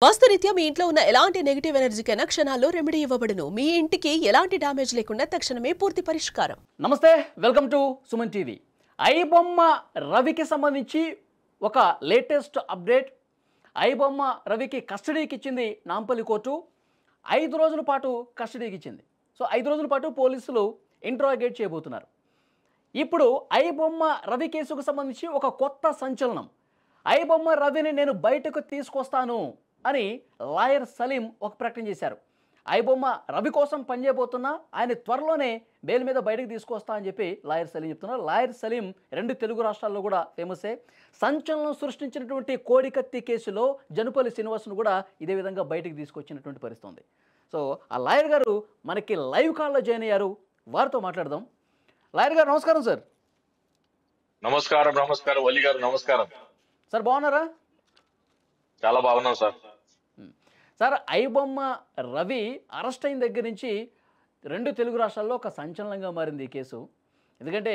వాస్తురీత్యా మీ ఇంట్లో ఉన్న ఎలాంటి నెగటివ్ ఎనర్జీకైనా క్షణాల్లో రెమెడీ ఇవ్వబడును. మీ ఇంటికి ఎలాంటి డ్యామేజ్ లేకుండా తక్షణమే పూర్తి పరిష్కారం. నమస్తే, welcome to Suman TV. IBomma రవికి సంబంధించి ఒక లేటెస్ట్ అప్డేట్. ఐబొమ్మ రవికి కస్టడీకి ఇచ్చింది నాంపల్లి కోర్టు. 5 రోజుల పాటు కస్టడీకి ఇచ్చింది. సో 5 రోజుల పాటు పోలీసులు ఇంట్రాగేట్ చేయబోతున్నారు. ఇప్పుడు ఐబొమ్మ రవి కేసుకు సంబంధించి ఒక కొత్త సంచలనం. ఐబొమ్మ రవిని నేను బయటకు తీసుకొస్తాను అని లాయర్ సలీం ఒక ప్రకటన చేశారు. ఐబొమ్మ రవి కోసం పనిచేయబోతున్నా ఆయన త్వరలోనే బెయిల్ మీద బయటకు తీసుకొస్తా అని చెప్పి లాయర్ సలీం చెప్తున్నారు. లాయర్ సలీం 2 తెలుగు రాష్ట్రాల్లో కూడా ఫేమసే. సంచలనం సృష్టించినటువంటి కోడికత్తి కేసులో జనుపల్లి శ్రీనివాస్ను కూడా ఇదే విధంగా బయటకు తీసుకొచ్చినటువంటి పరిస్థితి ఉంది. సో ఆ లాయర్ గారు మనకి లైవ్ కాల్లో జాయిన్ అయ్యారు. వారితో మాట్లాడదాం. లాయర్ గారు నమస్కారం సార్. నమస్కారం. నమస్కారం వల్లి గారు. నమస్కారం సార్, బాగున్నారా? చాలా బాగున్నాం sir. Sir, iBomma Ravi arrest అయిన దగ్గర నుంచి 2 తెలుగు రాష్ట్రాల్లో ఒక సంచలనంగా మారింది ఈ కేసు. ఎందుకంటే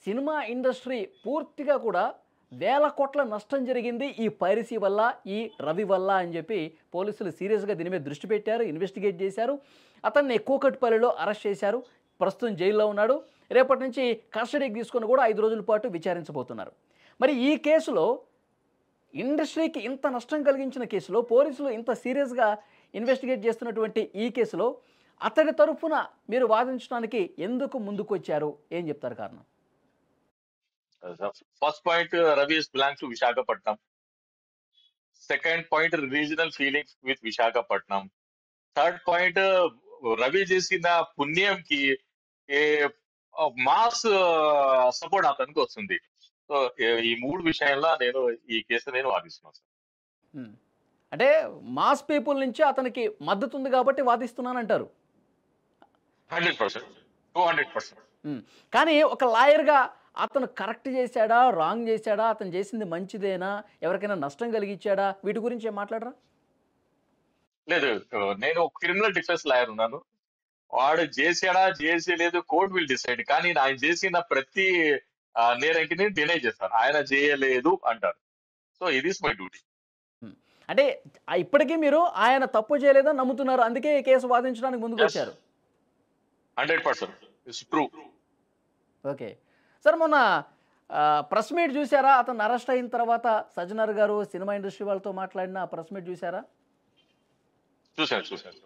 సినిమా ఇండస్ట్రీ పూర్తిగా కూడా వేల కోట్ల నష్టం జరిగింది ఈ పైరసీ వల్ల, ఈ రవి వల్ల అని చెప్పి పోలీసులు సీరియస్గా దీని మీద దృష్టి పెట్టారు, ఇన్వెస్టిగేట్ చేశారు. అతన్ని కూకట్పల్లిలో అరెస్ట్ చేశారు. ప్రస్తుతం జైల్లో ఉన్నాడు. రేపటి నుంచి కస్టడీకి తీసుకొని కూడా 5 రోజుల పాటు విచారించబోతున్నారు. మరి ఈ కేసులో ఇండస్ట్రీకి ఇంత నష్టం కలిగించిన కేసులో పోలీసులు ఇంత సీరియస్గా ఇన్వెస్టిగేట్ చేస్తున్నటువంటి ఈ కేసులో అతడి తరఫున మీరు వాదించడానికి ఎందుకు ముందుకు వచ్చారు? ఏం చెప్తారు కారణం? First point, Ravi is belong to Visakhapatnam. Second point, regional feelings with Visakhapatnam. Third point, Ravi చేసిన పుణ్యంకి మాస్ సపోర్ట్ అతనికి వస్తుంది. సో ఈ 3 విషయాల్లో ఈ కేసు నేను వాదిస్తున్నాను సార్. అంటే మాస్ పీపుల్ నుంచి అతనికి మద్దతు ఉంది కాబట్టి వాదిస్తున్నానంటారు. 100%, 200%. కానీ ఒక లాయర్గా అతను కరెక్ట్ చేశాడా, రాంగ్ చేశాడా, అతను చేసింది మంచిదేనా, ఎవరికైనా నష్టం కలిగించాడా, వీటి గురించి ఏం మాట్లాడరా? లేదు, నేను క్రిమినల్ డిఫెన్స్ లాయర్ ఉన్నాను. వాడు చేసాడా చేయలేదు కోర్ట్ విల్ డిసైడ్. కానీ ఆయన చేసిన ప్రతి నేరానికి నేను డినై చేస్తాను. ఆయన చేయలేదు అంటారు. సో ఇది ఇస్ మై డ్యూటీ. అంటే ఇప్పటికీ మీరు ఆయన తప్పు చేయలేదని నమ్ముతున్నారు, అందుకే ఈ కేసు వాదించడానికి ముందుకు వచ్చారు. 100% ఇట్స్ ట్రూ. ఓకే సార్, మొన్న ప్రెస్ మీట్ చూసారా? అతను అరెస్ట్ అయిన తర్వాత సజ్జనర్ గారు సినిమా ఇండస్ట్రీ వాళ్ళతో మాట్లాడిన ప్రెస్ మీట్ చూసారా? చూశాను.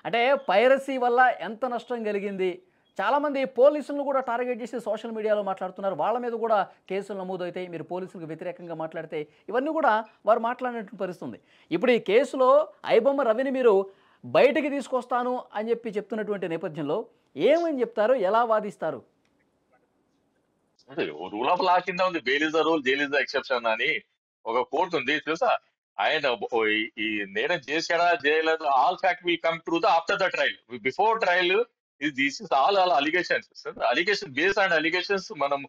అంటే పైరసీ వల్ల ఎంత నష్టం కలిగింది, చాలామంది పోలీసులను కూడా టార్గెట్ చేసి సోషల్ మీడియాలో మాట్లాడుతున్నారు. వాళ్ళ మీద కూడా కేసులు నమోదవుతాయి, మీరు పోలీసులకు వ్యతిరేకంగా మాట్లాడితే. ఇవన్నీ కూడా వారు మాట్లాడినటువంటి పరిస్థితుంది. ఇప్పుడు ఈ కేసులో ఐబొమ్మ రవిని మీరు బయటికి తీసుకొస్తాను అని చెప్పి చెప్తున్నటువంటి నేపథ్యంలో ఏమని చెప్తారు, ఎలా వాదిస్తారు? రూల్ ఆఫ్ లా కింద ఉంది. Bail is the rule, jail is the exception అని ఒక కోర్టు ఉంది తెలుసా. ఆయన ఈ నేరం చేశాడా చేయలేదు, all fact will come through the after the trial. Before trial this is all allegations. Allegation based on allegations మనం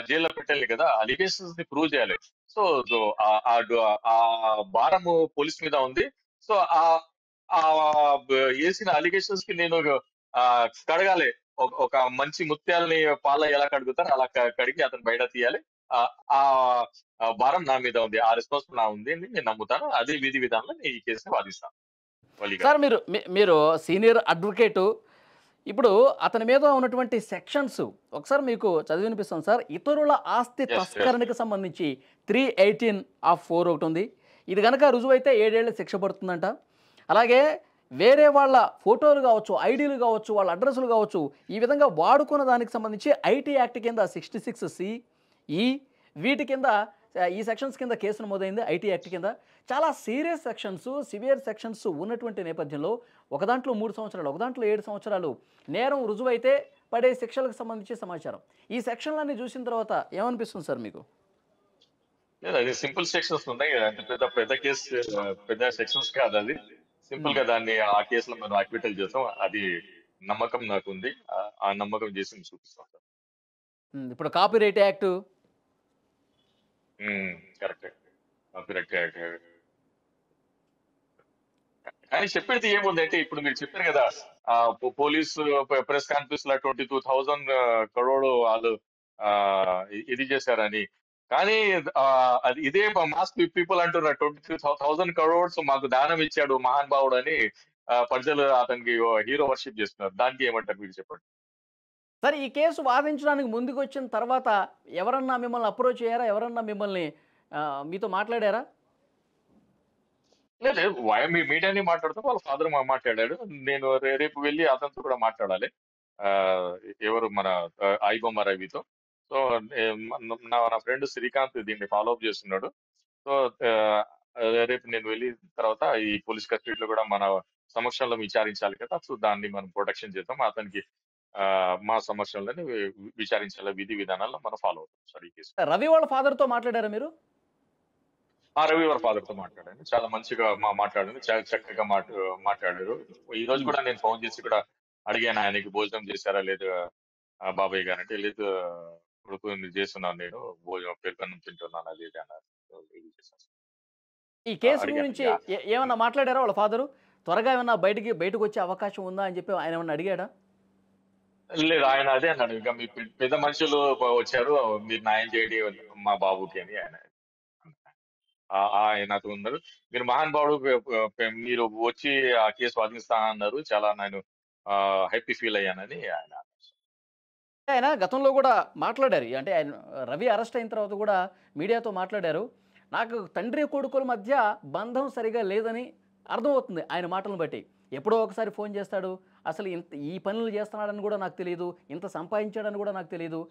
జైల్లో పెట్టాలి కదా. అలిగేషన్స్ ని ప్రూవ్ చేయాలి. సో ఆ భారం పోలీస్ మీద ఉంది. సో ఆ వేసిన అలిగేషన్స్ కి నేను కడగాలి. ఒక మంచి ముత్యాలని పాల ఎలా కడుగుతారు అలా కడిగి అతను బయట తీయాలి. ఆ భారం నా మీద ఉంది, ఆ రెస్పాన్సిబుల్ నా ఉంది అని నేను నమ్ముతాను. అదే విధి విధానంలో ఈ కేసుని వాదిస్తాను. సార్, మీరు సీనియర్ అడ్వకేటు. ఇప్పుడు అతని మీద ఉన్నటువంటి సెక్షన్స్ ఒకసారి మీకు చదివి వినిపిస్తాను సార్. ఇతరుల ఆస్తి తస్కరణకు సంబంధించి 318(4) ఒకటి ఉంది. ఇది కనుక రుజువైతే 7 ఏళ్ల శిక్ష పడుతుందంట. అలాగే వేరే వాళ్ళ ఫోటోలు కావచ్చు, ఐడీలు కావచ్చు, వాళ్ళ అడ్రస్లు కావచ్చు, ఈ విధంగా వాడుకున్న దానికి సంబంధించి ఐటీ యాక్ట్ కింద 66(c), ఈ వీటి కింద, ఈ సెక్షన్స్ కింద కేసు నమోదైంది. ఐటీ యాక్ట్ కింద చాలా సీరియస్ సెక్షన్స్, సివియర్ సెక్షన్స్ ఉన్నటువంటి నేపథ్యంలో ఒక దాంట్లో 3 సంవత్సరాలు, ఒక దాంట్లో 7 సంవత్సరాలు నేరం రుజువైతే పడే శిక్షలకు సంబంధించి సమాచారం. ఈ సెక్షన్లన్నీ చూసిన తర్వాత ఏమనిపిస్తుంది సార్ మీకు? అది సింపుల్ సెక్షన్స్ ఉన్నాయి. అంటే పెద్ద కేసు, పెద్ద సెక్షన్స్ కాదు. అది సింపుల్ గా దాన్ని ఆ కేసులో మనం అక్విటల్ చేస్తాం. అది నమ్మకం నాకు ఉంది. ఆ నమ్మకం చేసి చూపిస్తాం సార్. ఇప్పుడు కాపీరైట్ యాక్ట్ కరెక్ట్. కానీ చెప్పేది ఏముందంటే, ఇప్పుడు మీరు చెప్పారు కదా, పోలీసు ప్రెస్ కాన్ఫరెన్స్ లో 22,000 crore వాళ్ళు ఇది చేశారని. కానీ అది ఇదే మాస్ పీపుల్ అంటున్నారు 22,000 crores మాకు దానం ఇచ్చాడు మహానుభావుడు అని ప్రజలు అతనికి హీరో వర్షిప్ చేస్తున్నారు. దానికి ఏమంటారు మీరు చెప్పండి? సరే ఈ కేసు వాదించడానికి ముందుకొచ్చిన తర్వాత ఎవరన్నా మిమ్మల్ని అప్రోచ్ అయ్యారా? ఎవరన్నా మిమ్మల్ని మీతో మాట్లాడారా? లేదు లేదు. మీడియాని మాట్లాడుతూ వాళ్ళ ఫాదర్ మాట్లాడాడు. నేను రేపు వెళ్ళి అతనితో కూడా మాట్లాడాలి. ఎవరు మన ఐబొమ్మ రవితో. సో నా ఫ్రెండ్ శ్రీకాంత్ దీన్ని ఫాలో అప్ చేస్తున్నాడు. సో రేపు నేను వెళ్ళిన తర్వాత ఈ పోలీస్ కస్టడీలో కూడా మన సమక్షంలో విచారించాలి కదా. సో దాన్ని మనం ప్రొటెక్షన్ చేద్దాం. అతనికి మా సమక్షంలోనే విచారించాలి. విధి విధానాల్లో మనం ఫాలో అవుతాం సార్ ఈ కేసు. రవి వాళ్ళ ఫాదర్‌తో మాట్లాడారా మీరు? రవి వారి ఫాదర్ తో మాట్లాడాను. చాలా మంచిగా మాట్లాడాను. చాలా చక్కగా మాట్లాడారు. ఈ రోజు హ్మ్. కూడా నేను ఫోన్ చేసి కూడా అడిగాను ఆయనకి భోజనం చేశారా లేదా బాబాయ్ గారు అంటే, లేదు కొడుకు చేస్తున్నాను నేను భోజనం పెరుగన్నం తింటున్నాను అది ఇది అన్నారు. సో, ఇది చేశాను. ఈ కేసు అడిగాను. గురించి ఏమన్నా మాట్లాడారా వాళ్ళ ఫాదరు? త్వరగా ఏమన్నా బయటకొచ్చే అవకాశం ఉందా అని చెప్పి ఆయన ఏమన్నా అడిగాడా? లేదు ఆయన అదే అన్నాడు. ఇంకా మీ పెద్ద మనుషులు వచ్చారు మీరు న్యాయం చేయండి మా బాబుకి అని ఆయన ఆయనతో ఉన్నారు. మీరు మహానుభావుడు మీరు వచ్చి ఆ కేసు వాదిస్తా అన్నారు. చాలా నేను హ్యాపీ ఫీల్ అయ్యానని ఆయన అన్నారు. ఆయన గతంలో కూడా మాట్లాడారు. అంటే ఆయన రవి అరెస్ట్ అయిన తర్వాత కూడా మీడియాతో మాట్లాడారు. నాకు తండ్రి కొడుకుల మధ్య బంధం సరిగా లేదని అర్థమవుతుంది ఆయన మాటలను బట్టి. ఎప్పుడో ఒకసారి ఫోన్ చేస్తాడు. అసలు ఈ పనులు చేస్తున్నాడని కూడా నాకు తెలీదు. ఇంత సంపాదించాడని కూడా నాకు తెలీదు.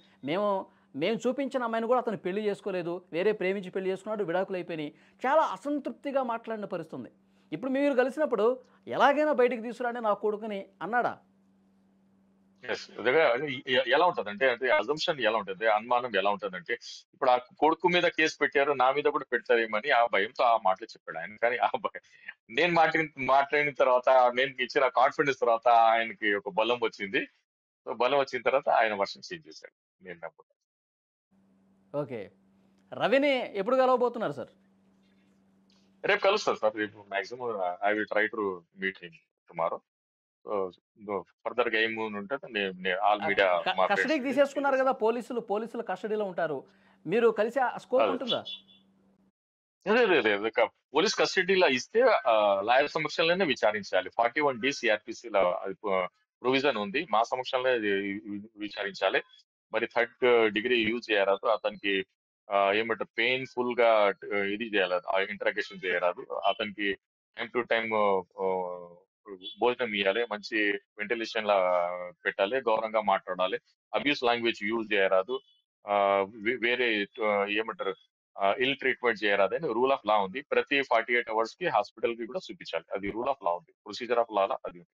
మేము చూపించిన అమ్మాయిని కూడా అతను పెళ్లి చేసుకోలేదు. వేరే ప్రేమించి పెళ్లి చేసుకున్నాడు. విడాకులు అయిపోయినాయి. చాలా అసంతృప్తిగా మాట్లాడిన పరిస్థితుంది. ఇప్పుడు మీరు కలిసినప్పుడు ఎలాగైనా బయటికి తీసుకురాని నా కొడుకుని అన్నాడా? ఎలా ఉంటదంటే అంటే అజంప్షన్ ఎలా ఉంటుంది, అనుమానం ఎలా ఉంటదంటే ఇప్పుడు ఆ కొడుకు మీద కేసు పెట్టారు నా మీద కూడా పెడతారేమని ఆ భయంతో ఆ మాటలు చెప్పాడు ఆయన. కానీ ఆ భయం నేను మాట్లాడిన తర్వాత నేను ఇచ్చిన కాన్ఫిడెన్స్ తర్వాత ఆయనకి ఒక బలం వచ్చింది. సో బలం వచ్చిన తర్వాత ఆయన వర్షన్ చేంజ్ చేశాడు. నేను నమ్ముతాను. ఓకే. రవిని ఎప్పుడు కలవబోతున్నారు సార్? రేపు కలుస్తాను సార్. రేపు maximum I will try to meet him tomorrow. So further గా ఏం ఉంటుంది ఆల్ మీడియా మా కస్టడీకి ఫ్రెండ్స్ తీసేసుకున్నారు కదా పోలీసులు కస్టడీలో ఉంటారు. మీరు కలిసే స్కోప్ ఉంటుందా? లేదు పోలీస్ కస్టడీలో ఇస్తే లాయర్ సమక్షంలోనే విచారించాలి. 41D CRPC ప్రొవిజన్ ఉంది. మా సమక్షంలో విచారించాలి. మరి థర్డ్ డిగ్రీ యూజ్ చేయరాదు. అతనికి ఏమంటారు పెయిన్ఫుల్ గా ఇది చేయరాదు. ఇంటరాగేషన్ చేయరాదు. అతనికి టైం టు టైం భోజనం ఇవ్వాలి. మంచి వెంటిలేషన్ లా పెట్టాలి. గౌరవంగా మాట్లాడాలి. అబ్యూస్ లాంగ్వేజ్ యూజ్ చేయరాదు. వేరే ఏమంటారు ఇల్ ట్రీట్మెంట్ చేయరాదని రూల్ ఆఫ్ లా ఉంది. ప్రతి 48 hours కి హాస్పిటల్ కి కూడా చూపించాలి. అది రూల్ ఆఫ్ లా ఉంది. ప్రొసీజర్ ఆఫ్ లా అది ఉంది.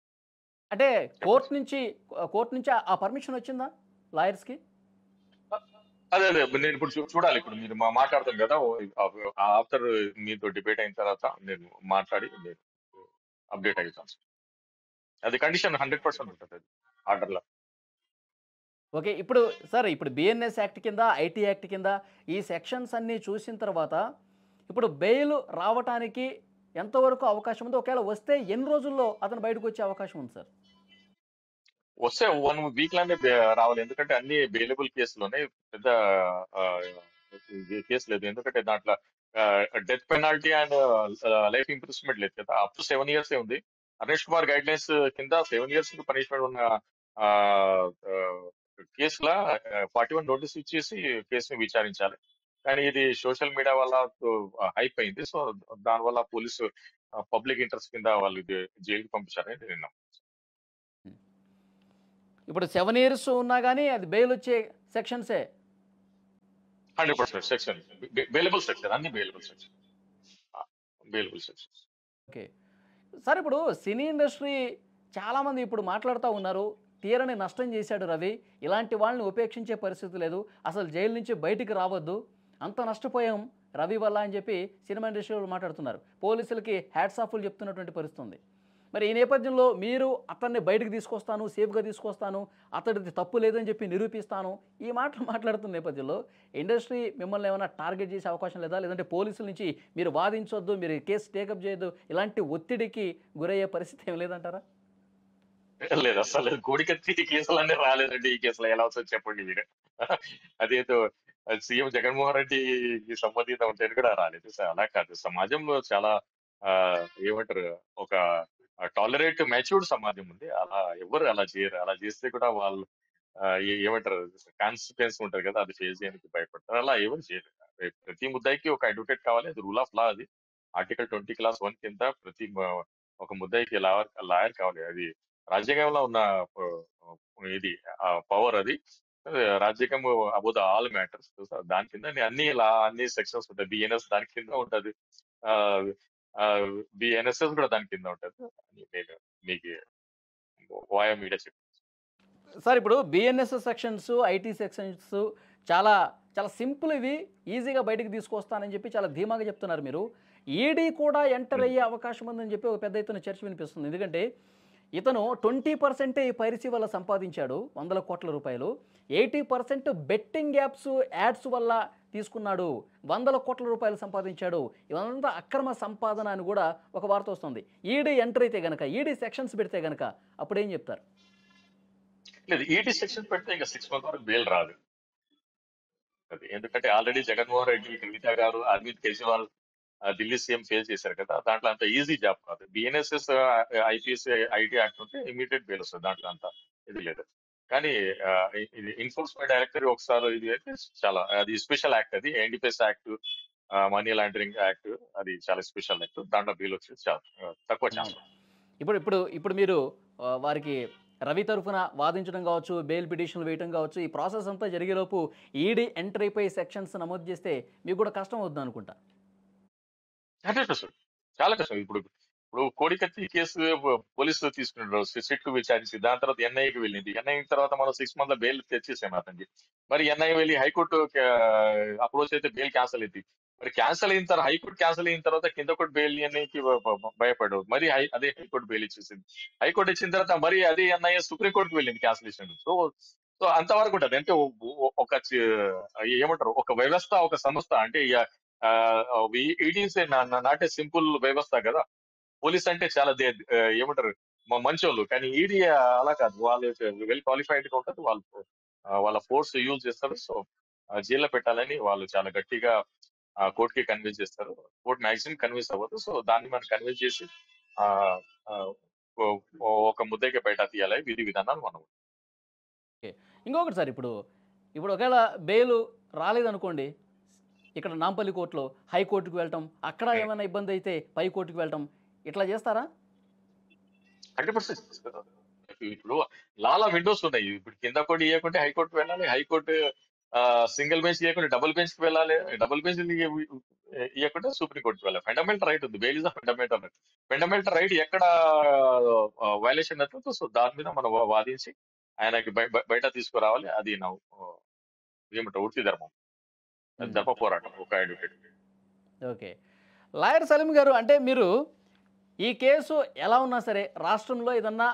అంటే చెప్పండి సార్. కోర్ట్ నుంచి ఆ పర్మిషన్ వచ్చిందా లాయర్స్‌కి? అదే నేను ఇప్పుడు చూడాలి. ఇప్పుడు మీరు మాట్లాడతాం కదా ఆఫ్టర్ మీతో డిబేట్ అయిన తర్వాత నేను మాట్లాడి నేను అప్డేట్ అవుతాను సార్. అది కండిషన్ 100% ఉంటుంది అది ఆర్డర్ లో. ఓకే. ఇప్పుడు బిఎన్ఎస్ యాక్ట్ కింద, ఐటీ యాక్ట్ కింద ఈ సెక్షన్స్ అన్నీ చూసిన తర్వాత ఇప్పుడు బెయిల్ రావటానికి ఎంతవరకు అవకాశం ఉంది? ఒకవేళ వస్తే ఎన్ని రోజుల్లో అతను బయటకు వచ్చే అవకాశం ఉంది సార్? వస్తే 1 వీక్ లోనే రావాలి. ఎందుకంటే అన్ని బెయిలబుల్ కేసులోనే పెద్ద కేసు లేదు. ఎందుకంటే దాంట్లో death penalty and life imprisonment లేదు కదా. అప్ టు 7 years ఉంది. అరెస్ట్ కుమార్ గైడ్ లైన్స్ కింద 7 years పనిష్మెంట్ ఉన్న కేసుల 41 నోటీస్ ఇచ్చేసి కేసుని విచారించాలి. కానీ ఇది సోషల్ మీడియా వల్ల హైప్ అయింది. సో దానివల్ల పోలీసు పబ్లిక్ ఇంట్రెస్ట్ కింద వాళ్ళు ఇది జైలుకి పంపించారని నేను నమ్ముతున్నాను. ఇప్పుడు 7 ఇయర్స్ ఉన్నా గానీ అది బెయిల్ వచ్చే సెక్షన్సే. 100% సెక్షన్ బెయిలబుల్ సెక్షన్ అన్ని bailable section bailable sections. Okay. Sir ఇప్పుడు సినీ ఇండస్ట్రీ చాలామంది ఇప్పుడు మాట్లాడుతూ ఉన్నారు. తీరని నష్టం చేశాడు రవి. ఇలాంటి వాళ్ళని ఉపేక్షించే పరిస్థితి లేదు. అసలు జైలు నుంచి బయటికి రావద్దు. అంత నష్టపోయాం రవి వల్ల అని చెప్పి సినిమా ఇండస్ట్రీ వాళ్ళు మాట్లాడుతున్నారు. పోలీసులకి హ్యాట్స్ ఆఫ్లు చెప్తున్నటువంటి పరిస్థితి ఉంది. మరి ఈ నేపథ్యంలో మీరు అతన్ని బయటకు తీసుకొస్తాను, సేఫ్గా తీసుకొస్తాను, అతడిది తప్పు లేదని చెప్పి నిరూపిస్తాను, ఈ మాటలు మాట్లాడుతున్న నేపథ్యంలో ఇండస్ట్రీ మిమ్మల్ని ఏమైనా టార్గెట్ చేసే అవకాశం లేదా? లేదంటే పోలీసుల నుంచి మీరు వాదించొద్దు, మీరు కేసు టేకప్ చేయొద్దు, ఇలాంటి ఒత్తిడికి గురయ్యే పరిస్థితి ఏం లేదంటారా? లేదు అసలు కోడికత్తి కేసులన్నీ రాలేదండి. ఈ కేసులో ఎలా వస్తుంది చెప్పండి మీరు. అదేదో సీఎం జగన్మోహన్ రెడ్డికి సంబంధిత ఉంటేనే కూడా రాలేదు. సో అలా కాదు. సమాజంలో చాలా ఏమంటారు, ఒక మెచ్యూర్డ్ సమాజం ఉంది. అలా ఎవరు అలా చేయరు. అలా చేస్తే కూడా వాళ్ళు ఏమంటారు, కాన్సిక్వెన్స్ ఉంటది కదా, అది ఫేస్ చేయడానికి భయపడతారు. అలా ఎవరు చేయరు. ప్రతి ముద్దాయికి ఒక అడ్వకేట్ కావాలి. అది రూల్ ఆఫ్ లా. అది ఆర్టికల్ 20 క్లాస్ 1 కింద ఒక ముద్దాయికి లాయర్ కావాలి. అది రాజ్యాంగంలో ఉన్న ఇది పవర్ అది. రాజ్యాంగం అబౌట్ ఆల్ మ్యాటర్స్. దాని కింద అన్ని సెక్షన్స్ ఉంటాయి. బిఎన్ఎస్ దాని కింద ఉంటది. బిఎన్ఎస్ఎస్ కూడా దాని కింద ఉంటది అని నేను మీకు వాయా మీడియా చెప్పాను. సార్ ఇప్పుడు బిఎన్ఎస్ సెక్షన్స్, ఐటీ సెక్షన్స్ చాలా చాలా సింపుల్, ఇవి ఈజీగా బయటికి తీసుకొస్తానని చెప్పి చాలా ధీమాగా చెప్తున్నారు మీరు. ఈడీ కూడా ఎంటర్ అయ్యే అవకాశం ఉందని చెప్పి ఒక పెద్ద ఎత్తున చర్చ వినిపిస్తుంది. ఎందుకంటే ఇతను 20% ఈ పైరసీ వల్ల సంపాదించాడు, 100 కోట్ల రూపాయలు. 80% బెట్టింగ్ యాడ్స్ వల్ల తీసుకున్నాడు, 100 కోట్ల రూపాయలు సంపాదించాడు. ఇవంతా అక్రమ సంపాదన అని కూడా ఒక వార్త వస్తుంది. ఈడీ ఎంటర్ అయితే గనక, ఈడీ సెక్షన్స్ పెడితే గనక అప్పుడేం చెప్తారు? లేదు, ఈటీ సెక్షన్ పెడితే ఇంకా 6 months వరకు బెయిల్ రాదు. అది ఎందుకంటే ఆల్రెడీ జగన్మోహన్ రెడ్డి, కవిత గారు, అరవింద్ కేజ్రీవాల్ ఢిల్లీ సీఎం ఫేస్ చేశారు కదా. దాంట్లో అంత ఈజీ జాబ్ కాదు. బిఎన్ఎస్ఎస్, ఐపీఎస్, ఐటీ యాక్ట్ ఉంటే ఇమీడియట్ బెయిల్ వస్తుంది. దాంట్లో అంత ఇది లేదు. కానీ ఇది ఎన్ఫోర్స్మెంట్ డైరెక్టర్ ఒకసారి ఇది అయితే చాలా, అది స్పెషల్ యాక్ట్. అది NDPS act, money laundering act, అది చాలా స్పెషల్ యాక్ట్. దాంట్లో బెయిల్ వచ్చేది చాలా తక్కువ ఛాన్స్. ఇప్పుడు ఇప్పుడు ఇప్పుడు మీరు వారికి రవి తరఫున వాదించడం కావచ్చు, బెయిల్ పిటిషన్లు వేయడం కావచ్చు, ఈ ప్రాసెస్ అంతా జరిగేలోపు ఈడీ ఎంటర్ అయిపోయి సెక్షన్స్ నమోదు చేస్తే మీకు కూడా కష్టం అవుతుంది అనుకుంటా. అంటే కష్టం, చాలా కష్టం. ఇప్పుడు ఇప్పుడు కోడికత్తి కేసు పోలీసులు తీసుకున్నారు, సిట్ కు విచారించి, దాని తర్వాత ఎన్ఐకి వెళ్ళింది. ఎన్ఐ తర్వాత మనం 6 months బెయిల్ తెచ్చేసాం అతనికి. మరి ఎన్ఐ వెళ్ళి హైకోర్టు అప్రోచ్ అయితే బెయిల్ క్యాన్సిల్ అయింది. మరి క్యాన్సిల్ అయిన తర్వాత, హైకోర్టు క్యాన్సిల్ అయిన తర్వాత కింద కోర్టు బెయిల్ ఎన్ఐకి భయపడవు. మరి అదే హైకోర్టు బెయిల్ ఇచ్చేసింది. హైకోర్టు ఇచ్చిన తర్వాత మరి అదే ఎన్ఐ సుప్రీంకోర్టుకు వెళ్ళింది క్యాన్సిలేషన్. సో సో అంతవరకు ఉంటుంది. అంటే ఒక ఏమంటారు, ఒక వ్యవస్థ, ఒక సంస్థ అంటే it is not a simple వ్యవస్థ కదా. పోలీస్ అంటే చాలా ఏమంటారు, మంచోళ్ళు. కానీ ఈడీ అలా కాదు. వాళ్ళు వెల్ క్వాలిఫైడ్ గా ఉంటారు. వాళ్ళు వాళ్ళ ఫోర్స్ యూజ్ చేస్తారు. సో జైల్లో పెట్టాలని వాళ్ళు చాలా గట్టిగా కోర్టుకి కన్విన్స్ చేస్తారు. కోర్టు మాక్సిమం కన్విన్స్ అవ్వదు. సో దాన్ని మనం కన్విన్స్ చేసి ఆ ఆ, ఒక ముద్దకి బయట తీయాలి. విధి విధానాలు మనం. ఓకే, ఇంకొకటి సార్, ఇప్పుడు ఇప్పుడు ఒకవేళ బెయిల్ రాలేదనుకోండి, ఇక్కడ నాంపల్లి కోర్టులో హైకోర్టుకు వెళ్ళటం, అక్కడ ఏమైనా ఇబ్బంది అయితే పై కోర్టుకు వెళ్ళటం, ఇట్లా చేస్తారా? 100% ఇప్పుడు లాలా విండోస్ ఉన్నాయి. ఇప్పుడు కింద కోర్టు ఇవ్వకుంటే హైకోర్టు వెళ్ళాలి. హైకోర్టు సింగిల్ బెంచ్ ఇవ్వకుండా డబుల్ బెంచ్ కి వెళ్ళాలి. డబుల్ బెంచ్ ఇవ్వకుండా సుప్రీం కోర్టుకి వెళ్ళాలి. ఫండమెంటల్ రైట్ ఉంది. Bail is fundamental right. Fundamental right ఎక్కడ వైలేషన్ అవుతుందో, సో దాని మీద మనం వాదించి ఆయనకి బయట తీసుకురావాలి. అది నా ఏమంటారు, వృత్తి ధర్మం. అది ధర్మ పోరాటం ఒక అడ్వకేట్. ఓకే, లాయర్ సలీం గారు, అంటే మీరు ఈ కేసు ఎలా ఉన్నా సరే రాష్ట్రంలో ఏదన్నా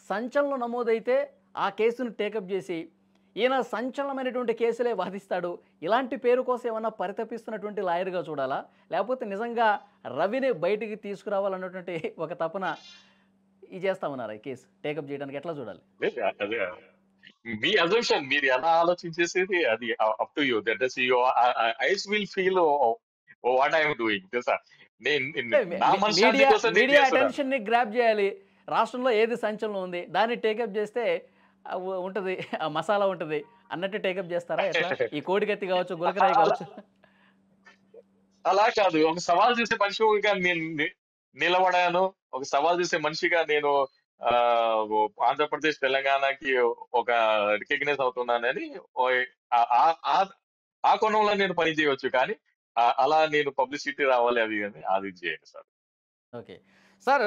సంచలనం నమోదైతే ఆ కేసును టేకప్ చేసి ఈయన సంచలనమైనటువంటి కేసులే వాదిస్తాడు, ఇలాంటి పేరు కోసం ఏమన్నా పరితపిస్తున్నటువంటి లాయర్గా చూడాలా, లేకపోతే నిజంగా రవిని బయటికి తీసుకురావాలన్నటువంటి ఒక తపన ఇది చేస్తామన్నారా ఈ కేసు టేకప్ చేయడానికి? ఎట్లా చూడాలి? అదే మీ అజంప్షన్, మీరు ఎలా ఆలోచించేసేది అది up to you. That is your eyes will feel what I'm doing. తెలుసా, నా మనశ్శాంతి కోసం నేను మీడియా చేస్తున్నా. అటెన్షన్ ని గ్రాప్ చేయాలి. రాష్ట్రంలో ఏది సంచలనం ఉంది దాన్ని టేకప్ చేస్తే ఉంటది, ఆ మసాలా ఉంటది అన్నట్టు టేకప్ చేస్తారా ఎట్లా? ఈ కోడికత్తి కావచ్చు, గులకరాయి కావచ్చు. అలా కాదు. ఒక సవాల్ చేసే మనిషిగా నేను నిలబడాను. ఒక సవాల్ చేసే మనిషిగా నేను ఆ ఆంధ్రప్రదేశ్, తెలంగాణకి ఒక రికగ్నైజ్ అవుతున్నానని ఆ ఆ- ఆ- ఆ కోణంలో నేను పని చేయవచ్చు. కానీ అలా నేను పబ్లిసిటీ రావాలి అది అని అది చేయను సార్. ఓకే సార్,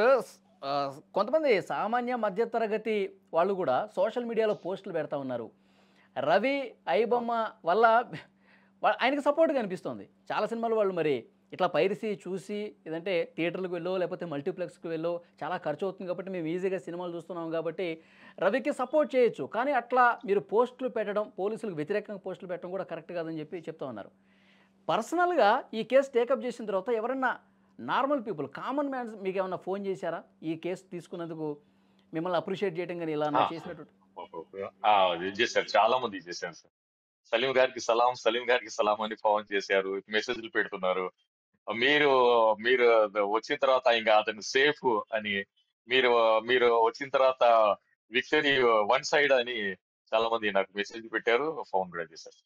ఆ, కొంతమంది సామాన్య మధ్యతరగతి వాళ్ళు కూడా సోషల్ మీడియాలో పోస్టులు పెడతా ఉన్నారు. రవి ఐబొమ్మ వల్ల ఆయనకి సపోర్ట్గా అనిపిస్తుంది. చాలా సినిమాలు వాళ్ళు మరి ఇట్లా పైరసీ చూసి, ఏదంటే థియేటర్లకు వెళ్ళో లేకపోతే మల్టీప్లెక్స్కి వెళ్ళో చాలా ఖర్చు అవుతుంది కాబట్టి మేము ఈజీగా సినిమాలు చూస్తున్నాం కాబట్టి రవికి సపోర్ట్ చేయొచ్చు. కానీ అట్లా మీరు పోస్టులు పెట్టడం, పోలీసులకు వ్యతిరేకంగా పోస్టులు పెట్టడం కూడా కరెక్ట్ కాదని చెప్పి చెప్తా ఉన్నారు. పర్సనల్గా ఈ కేసు టేకప్ చేసిన తర్వాత ఎవరన్నా నార్మల్ పీపుల్, కామన్ మ్యాన్స్ మీకు ఏమన్నా ఫోన్ చేశారా ఈ కేసు తీసుకున్నందుకు మిమ్మల్ని అప్రిషియేట్ చేయడం కానీ ఇలా ఆ, చేసినట్టు? చేశారు, చాలా మంది చేశారు సార్. సలీం గారికి సలాం అని ఫోన్ చేశారు, మెసేజ్లు పెడుతున్నారు. మీరు మీరు వచ్చిన తర్వాత ఇంకా అతను సేఫ్ అని, మీరు మీరు వచ్చిన తర్వాత విక్టరీ వన్ సైడ్ అని చాలా మంది నాకు మెసేజ్ పెట్టారు, ఫోన్ కూడా చేశారు.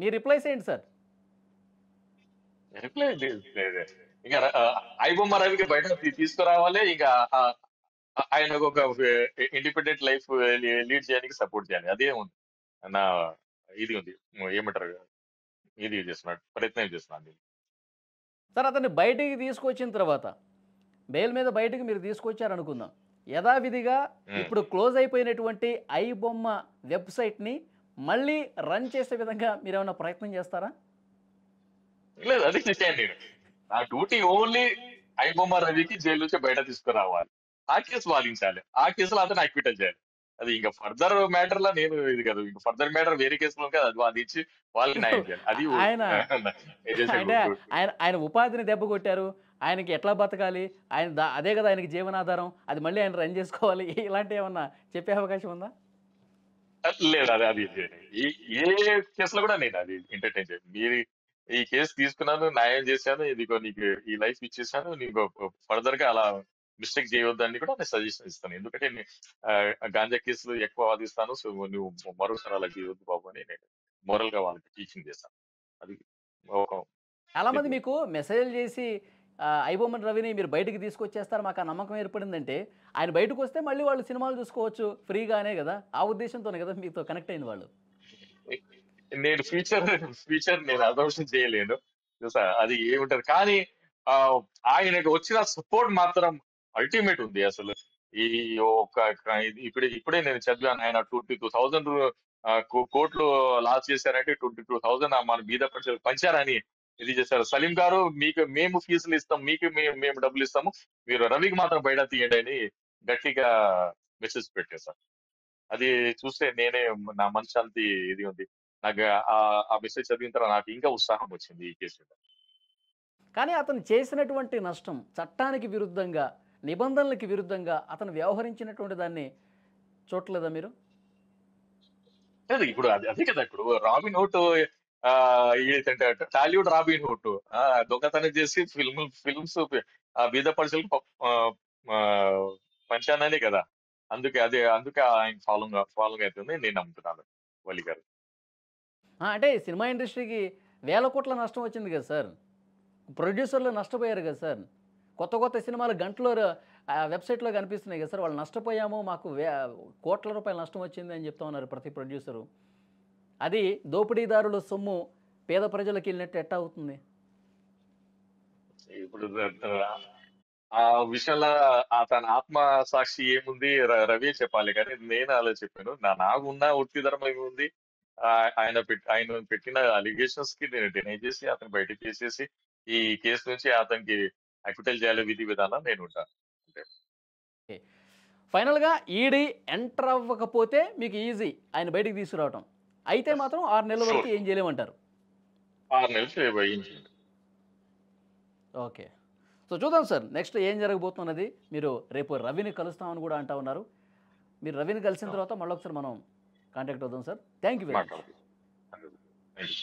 మీ రిప్లైస్ ఏంటి సార్? రిప్లై లేదు. ఇంకా ఐబొమ్మ రవికి బయట తీసుకురావాలి, ఇంకా ఆయనకు ఒక ఇండిపెండెంట్ లైఫ్ లీడ్ చేయడానికి సపోర్ట్ చేయాలి, అదే ఉంది నా ఇది ఉంది, ఏమంటారు, ఇది చేస్తున్నాడు, ప్రయత్నం చేస్తున్నాడు. సార్ అతన్ని బయటికి తీసుకొచ్చిన తర్వాత బెయిల్ మీద బయటికి మీరు తీసుకొచ్చారనుకుందాం, యథావిధిగా ఇప్పుడు క్లోజ్ అయిపోయినటువంటి ఐబొమ్మ వెబ్సైట్ని మళ్ళీ రన్ చేసే విధంగా మీరు ఏమైనా ప్రయత్నం చేస్తారా? లేదు, అది చేశాను నేను. నా డ్యూటీ ఓన్లీ ఐబొమ్మ రవికి జైలు నుంచి బయట తీసుకురావాలి, ఆ కేసు వాదించాలి, ఆ కేసులో అతను అక్విటల్ చేయాలి. అది ఇంకా ఫర్దర్ మ్యాటర్ లా నేను ఇది కదా, ఇంకా ఫర్దర్ మ్యాటర్ వేరే కేసులో కదా, అది వాదించి వాళ్ళకి న్యాయం చేయాలి. అది ఆయన అంటే ఆయన ఉపాధిని దెబ్బ కొట్టారు, ఆయనకి ఎట్లా బతకాలి, అదే కదా ఆయనకి జీవనాధారం, అది మళ్ళీ ఆయన రన్ చేసుకోవాలి, ఇలాంటి ఏమన్నా చెప్పే అవకాశం ఉందా? లేదు, అది ఏ కేసులో కూడా నేను అది ఎంటర్టైన్ చేయను. మీరు ఈ కేసు తీసుకున్నాను, న్యాయం చేశాను, ఇదిగో నీకు ఈ లైఫ్ ఇచ్చేసాను, నీకు ఫర్దర్ గా అలా మిస్టేక్ చేయవద్దని కూడా నేను సజెషన్ ఇస్తాను. ఎందుకంటే గాంజా కేసులు ఎక్కువ వాదిస్తాను, సో నువ్వు మరోసారి అలా చేయవద్దు బాబు అని నేను మోరల్ గా వాళ్ళకి టీచింగ్ చేస్తాను. అది చాలా మంది మీకు మెసేజ్ చేసి ఐబొమ్మన్ రవిని మీరు బయటికి తీసుకొచ్చేస్తారు, మాకు ఆ నమ్మకం ఏర్పడిందంటే ఆయన బయటకు వస్తే మళ్ళీ వాళ్ళు సినిమాలు చూసుకోవచ్చు ఫ్రీగానే కదా, ఆ ఉద్దేశంతోనే కదా మీతో కనెక్ట్ అయిన వాళ్ళు. నేను ఫ్యూచర్ నేను అదర్శం చేయలేను చూసా, అది ఏముంటది. కానీ ఆయనకు వచ్చిన సపోర్ట్ మాత్రం అల్టిమేట్ ఉంది. అసలు ఈ ఇప్పుడే నేను చదివాను, ఆయన 22,000 కోట్లు లాస్ చేశారంటే 22,000 మన బీద ప్రజలు పంచారని ఇది చేశారు. సలీం గారు, మేము ఫీజులు ఇస్తాం, మేము డబ్బులు ఇస్తాము, మీరు రవికి మాత్రం బయట తీయండి అని గట్టిగా మెసేజ్ పెట్టేశారు. అది చూస్తే నా మనశ్శాంతి ఇది ఉంది. నాకు ఆ మెసేజ్ చదివిన తర్వాత నాకు ఇంకా ఉత్సాహం వచ్చింది ఈ కేసు మీద. కానీ అతను చేసినటువంటి నష్టం, చట్టానికి విరుద్ధంగా, నిబంధనలకు విరుద్ధంగా అతను వ్యవహరించినటువంటి దాన్ని చూడలేదా మీరు? లేదు, ఇప్పుడు అదే కదా, ఇప్పుడు రాబిన్ హుడ్ ఏంటంటే టాలీవుడ్ రాబిన్ హుడ్ దొంగతనం చేసి ఫిల్మ్స్ బీద పరుషులకు పంచాననే కదా. అందుకే ఆయన ఫాలోయింగ్ అవుతుంది నేను నమ్ముతున్నాను వలి గారు. అంటే సినిమా ఇండస్ట్రీకి వేల కోట్ల నష్టం వచ్చింది కదా సార్, ప్రొడ్యూసర్లు నష్టపోయారు కదా సార్, కొత్త సినిమాలు గంటలో వెబ్సైట్లో కనిపిస్తున్నాయి కదా సార్, వాళ్ళు నష్టపోయాము, మాకు కోట్ల రూపాయల నష్టం వచ్చింది అని చెప్తా ఉన్నారు ప్రతి ప్రొడ్యూసరు. అది దోపిడీదారుల సొమ్ము పేద ప్రజలకు వెళ్ళినట్టు ఎట్టా అవుతుంది? ఇప్పుడు ఆ విషయంలో తన ఆత్మ సాక్షి ఏముంది రవి చెప్పాలి, కానీ నేను అలా చెప్పాను. నాకున్న వృత్తిధర్మం ఏముంది, ఆయన పెట్టిన అలిగేషన్స్ కి నేను డినై చేసి అతను బయటకు తీసేసి ఈ కేసు నుంచి అతనికి అక్విటల్ చేయాలి, విధి విధానం నేను ఉంటాను. ఫైనల్గా ఈడీ ఎంటర్ అవ్వకపోతే మీకు ఈజీ ఆయన బయటికి తీసుకురావటం, అయితే మాత్రం 6 నెలల వరకు ఏం చేయలేమంటారు? 6 నెలలు. ఓకే, సో చూద్దాం సార్ నెక్స్ట్ ఏం జరగబోతున్నది. మీరు రేపు రవిని కలుస్తామని కూడా అంటా ఉన్నారు. మీరు రవిని కలిసిన తర్వాత మళ్ళీ ఒకసారి మనం కాంటాక్ట్ అవుదాం sir. Thank you very much.